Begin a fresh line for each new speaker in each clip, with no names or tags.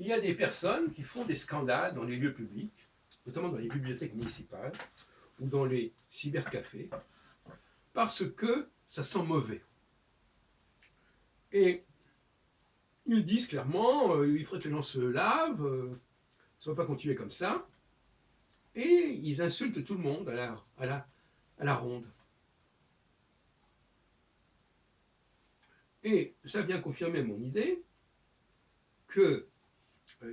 il y a des personnes qui font des scandales dans les lieux publics, notamment dans les bibliothèques municipales ou dans les cybercafés, parce que ça sent mauvais. Et ils disent clairement, il faudrait que les gens se lavent, ça ne va pas continuer comme ça. Et ils insultent tout le monde à la ronde. Et ça vient confirmer mon idée qu'il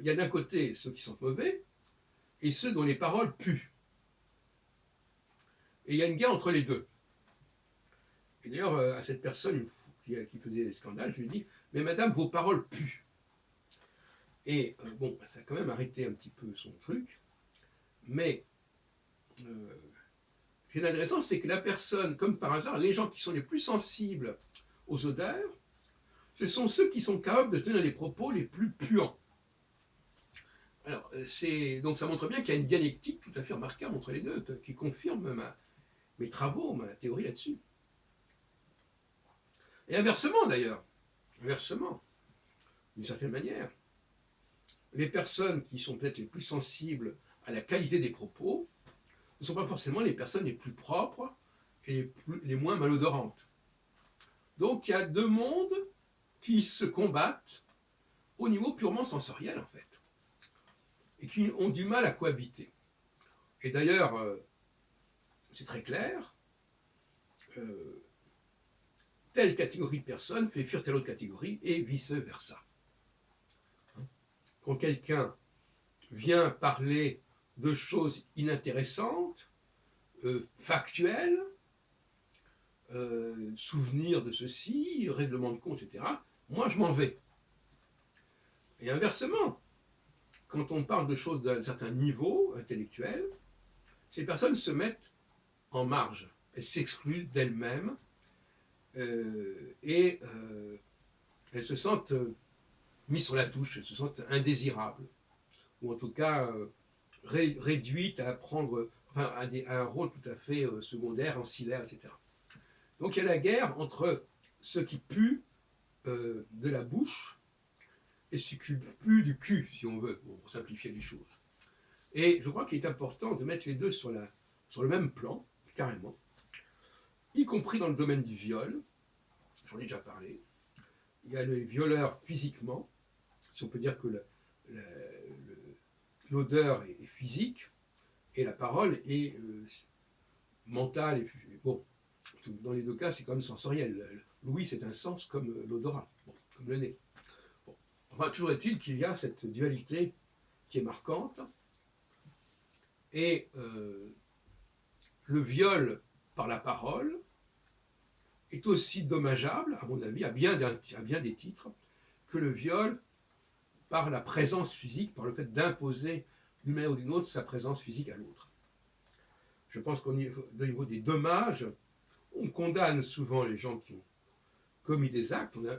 y a d'un côté ceux qui sont mauvais et ceux dont les paroles puent. Et il y a une guerre entre les deux. Et d'ailleurs, à cette personne qui faisait des scandales, je lui ai dit, mais madame, vos paroles puent. Et bon, ça a quand même arrêté un petit peu son truc. Mais ce qui est intéressant, c'est que la personne, comme par hasard, les gens qui sont les plus sensibles aux odeurs, ce sont ceux qui sont capables de tenir les propos les plus puants. Alors, donc ça montre bien qu'il y a une dialectique tout à fait remarquable entre les deux, qui confirme mes travaux, ma théorie là-dessus. Et inversement d'ailleurs, inversement, d'une certaine manière, les personnes qui sont peut-être les plus sensibles à la qualité des propos ne sont pas forcément les personnes les plus propres et les moins malodorantes. Donc il y a deux mondes qui se combattent au niveau purement sensoriel en fait, et qui ont du mal à cohabiter. Et d'ailleurs, c'est très clair, telle catégorie de personnes fait fuir telle autre catégorie, et vice-versa. Quand quelqu'un vient parler de choses inintéressantes, factuelles, souvenirs de ceci, règlement de compte, etc., moi je m'en vais. Et inversement, quand on parle de choses d'un certain niveau intellectuel, ces personnes se mettent en marge, elles s'excluent d'elles-mêmes et elles se sentent mises sur la touche, elles se sentent indésirables, ou en tout cas réduites à prendre enfin, à un rôle tout à fait secondaire, ancillaire, etc. Donc il y a la guerre entre ceux qui puent de la bouche et ceux qui puent du cul, si on veut, pour simplifier les choses. Et je crois qu'il est important de mettre les deux sur le même plan, carrément, y compris dans le domaine du viol. J'en ai déjà parlé. Il y a les violeurs physiquement, si on peut dire que l'odeur est physique, et la parole est mentale. Bon, dans les deux cas, c'est quand même sensoriel. L'ouïe, c'est un sens comme l'odorat, bon, comme le nez. Bon. Enfin, toujours est-il qu'il y a cette dualité qui est marquante. Et le viol par la parole est aussi dommageable, à mon avis, à bien des titres, que le viol par la présence physique, par le fait d'imposer d'une manière ou d'une autre sa présence physique à l'autre. Je pense qu'au niveau des dommages, on condamne souvent les gens qui ont commis des actes. On a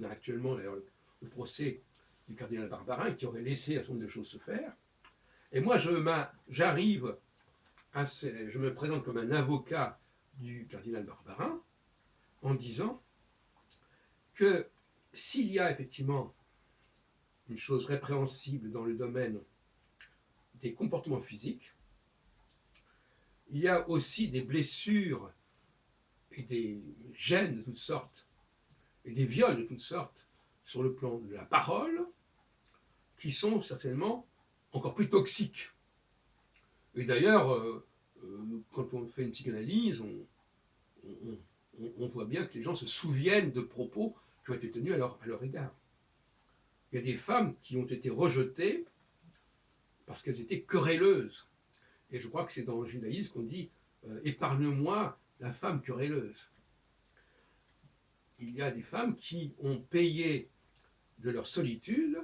actuellement d'ailleurs le procès du cardinal Barbarin qui aurait laissé un certain nombre de choses se faire. Et moi, je me présente comme un avocat du cardinal Barbarin en disant que s'il y a effectivement une chose répréhensible dans le domaine des comportements physiques, il y a aussi des blessures et des gènes de toutes sortes et des viols de toutes sortes sur le plan de la parole qui sont certainement encore plus toxiques. Et d'ailleurs, quand on fait une psychanalyse, on voit bien que les gens se souviennent de propos qui ont été tenus à leur égard. Il y a des femmes qui ont été rejetées parce qu'elles étaient querelleuses. Et je crois que c'est dans le judaïsme qu'on dit épargne-moi la femme querelleuse. Il y a des femmes qui ont payé de leur solitude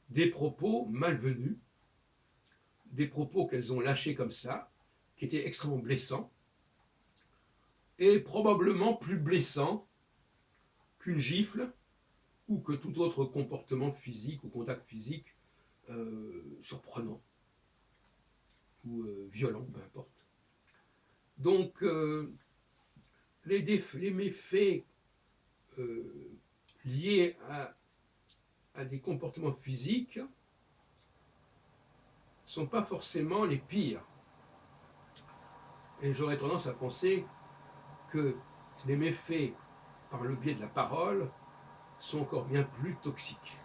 des propos malvenus, des propos qu'elles ont lâchés comme ça, qui étaient extrêmement blessants, et probablement plus blessants qu'une gifle ou que tout autre comportement physique ou contact physique surprenant ou violent, peu importe. Donc, les méfaits liés à des comportements physiques ne sont pas forcément les pires. Et j'aurais tendance à penser que les méfaits par le biais de la parole sont encore bien plus toxiques.